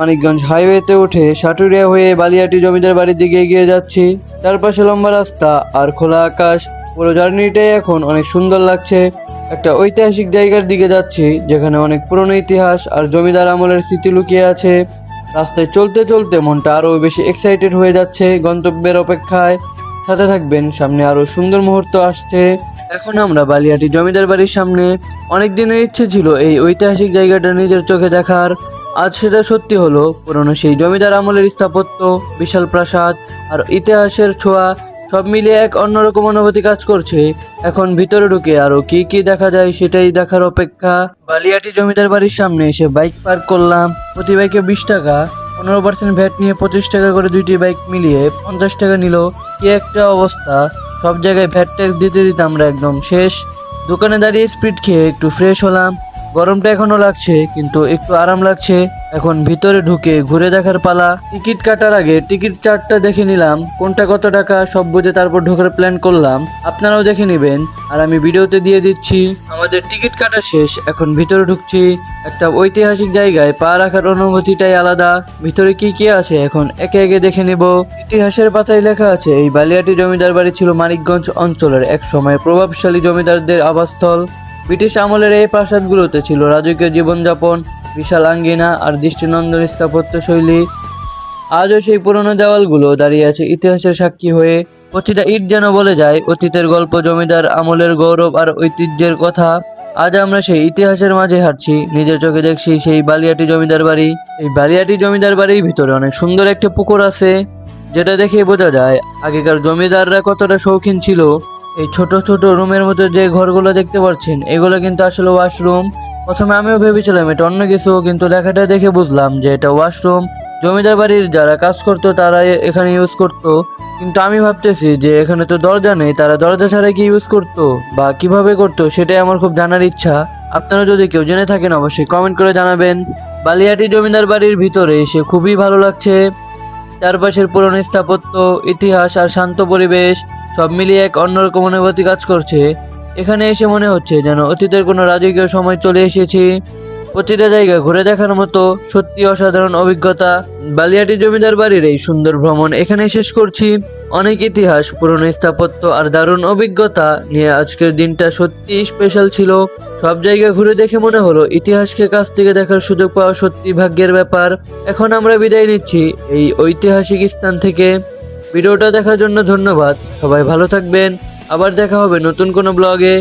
মানিকগঞ্জ হাইওয়েতে উঠে সাটুরিয়া হয়ে বালিয়াটি জমিদার বাড়ির দিকে এগিয়ে যাচ্ছি। চারপাশে লম্বা রাস্তা আর খোলা আকাশ। পুরো জার্নিটাই এখন অনেক সুন্দর লাগছে। একটা ঐতিহাসিক জায়গার দিকে যাচ্ছি যেখানে অনেক পুরনো ইতিহাস আর জমিদার আমলের স্মৃতি লুকিয়ে আছে। রাস্তায় চলতে চলতে মনটা আরো বেশি এক্সাইটেড হয়ে যাচ্ছে গন্তব্যের অপেক্ষায়। সাথে থাকবেন, সামনে আরো সুন্দর মুহূর্ত আসছে। এখন আমরা বালিয়াটি জমিদার বাড়ির সামনে। অনেক দিনের ইচ্ছে ছিল এই ঐতিহাসিক জায়গাটা নিজের চোখে দেখার। আজ সেটা সত্যি হলো। পুরনো সেই জমিদার আমলের স্থাপত্য, বিশাল প্রাসাদ আর ইতিহাসের ছোঁয়া সব মিলিয়ে এক অন্যরকম অনুভূতি কাজ করছে। এখন ভিতরে ঢুকে আরো কি কি দেখা যায় সেটাই দেখার অপেক্ষা। বালিয়াটি জমিদার বাড়ির সামনে এসে বাইক পার্ক করলাম। প্রতি বাইকে 20 টাকা, 15% ভ্যাট নিয়ে 25 টাকা করে দুইটি বাইক মিলিয়ে 50 টাকা নিল। কি একটা অবস্থা! সব জায়গায় ভ্যাট ট্যাক্স দিতে দিতে আমরা একদম শেষ। দোকানে দাঁড়িয়ে স্পিড খেয়ে একটু ফ্রেশ হলাম। গরমটা এখনো লাগছে কিন্তু একটু আরাম লাগছে। এখন ভিতরে ঢুকে ঘুরে দেখার পালা। টিকিট কাটার আগে টিকিট চার্টটা দেখে নিলাম, কোনটা কত টাকা সব বুঝে তারপর ঢোকার প্ল্যান করলাম। আপনারাও দেখে নেবেন আর আমি ভিডিওতে দিয়ে দিচ্ছি। আমাদের টিকিট কাটা শেষ, এখন ভিতরে ঢুকছি। একটা ঐতিহাসিক জায়গায় পা রাখার অনুভূতিটাই আলাদা। ভিতরে কি কি আছে এখন একে একে দেখে নিব। ইতিহাসের পাতায় লেখা আছে এই বালিয়াটি জমিদার বাড়ি ছিল মানিকগঞ্জ অঞ্চলের এক সময় প্রভাবশালী জমিদারদের আবাসস্থল। ব্রিটিশ আমলের এই প্রাসাদগুলোতে ছিল রাজকীয় জীবনযাপন, বিশাল আঙ্গিনা আর দৃষ্টিনন্দন স্থাপত্য শৈলী। আজও সেই পুরনো দেওয়ালগুলো দাঁড়িয়ে আছে ইতিহাসের সাক্ষী হয়ে। প্রতিটা ইট যেন বলে যায় অতীতের গল্প, জমিদার আমলের গৌরব আর ঐতিহ্যের কথা। আজ আমরা সেই ইতিহাসের মাঝে হাঁটছি, নিজের চোখে দেখছি সেই বালিয়াটি জমিদার বাড়ি। এই বালিয়াটি জমিদার বাড়ির ভিতরে অনেক সুন্দর একটা পুকুর আছে, যেটা দেখে বোঝা যায় আগেকার জমিদাররা কতটা শৌখিন ছিল। এই ছোট ছোট রুমের মধ্যে যে ঘরগুলো দেখতে পাচ্ছেন এগুলো কিন্তু আসলে ওয়াশরুম। প্রথমে আমিও ভেবেছিলাম এটা অন্য কিছু, কিন্তু লেখাটা দেখে বুঝলাম যে এটা ওয়াশরুম। জমিদার বাড়ির যারা কাজ করতো তারা এখানে ইউজ করতো, কিন্তু আমি ভাবতেছি যে এখানে তো দরজা নেই, তারা দরজা ছাড়া কি ইউজ করতো বা কিভাবে করতো সেটাই আমার খুব জানার ইচ্ছা। আপনারা যদি কেউ জেনে থাকেন অবশ্যই কমেন্ট করে জানাবেন। বালিয়াটি জমিদার বাড়ির ভিতরে এসে খুবই ভালো লাগছে। চারপাশের পুরনো স্থাপত্য, ইতিহাস আর শান্ত পরিবেশ সব মিলিয়ে এক অন্যরকম অনুভূতি কাজ করছে। এখানে এসে মনে হচ্ছে যেন অতীতের কোনো রাজকীয় সময় চলে এসেছি। প্রতিটা জায়গা ঘুরে দেখার মতো, সত্যি অসাধারণ অভিজ্ঞতা। বালিয়াটি জমিদার বাড়ির এই সুন্দর ভ্রমণ এখানে শেষ করছি। অনেক ইতিহাস, পুরনো স্থাপত্য আর দারুণ অভিজ্ঞতা নিয়ে আজকের দিনটা সত্যি স্পেশাল ছিল। সব জায়গা ঘুরে দেখে মনে হলো ইতিহাসকে কাছ থেকে দেখার সুযোগ পাওয়া সত্যি ভাগ্যের ব্যাপার। এখন আমরা বিদায় নিচ্ছি এই ঐতিহাসিক স্থান থেকে। ভিডিওটা দেখার জন্য ধন্যবাদ। সবাই ভালো থাকবেন। আবার দেখা হবে নতুন কোনো ব্লগে।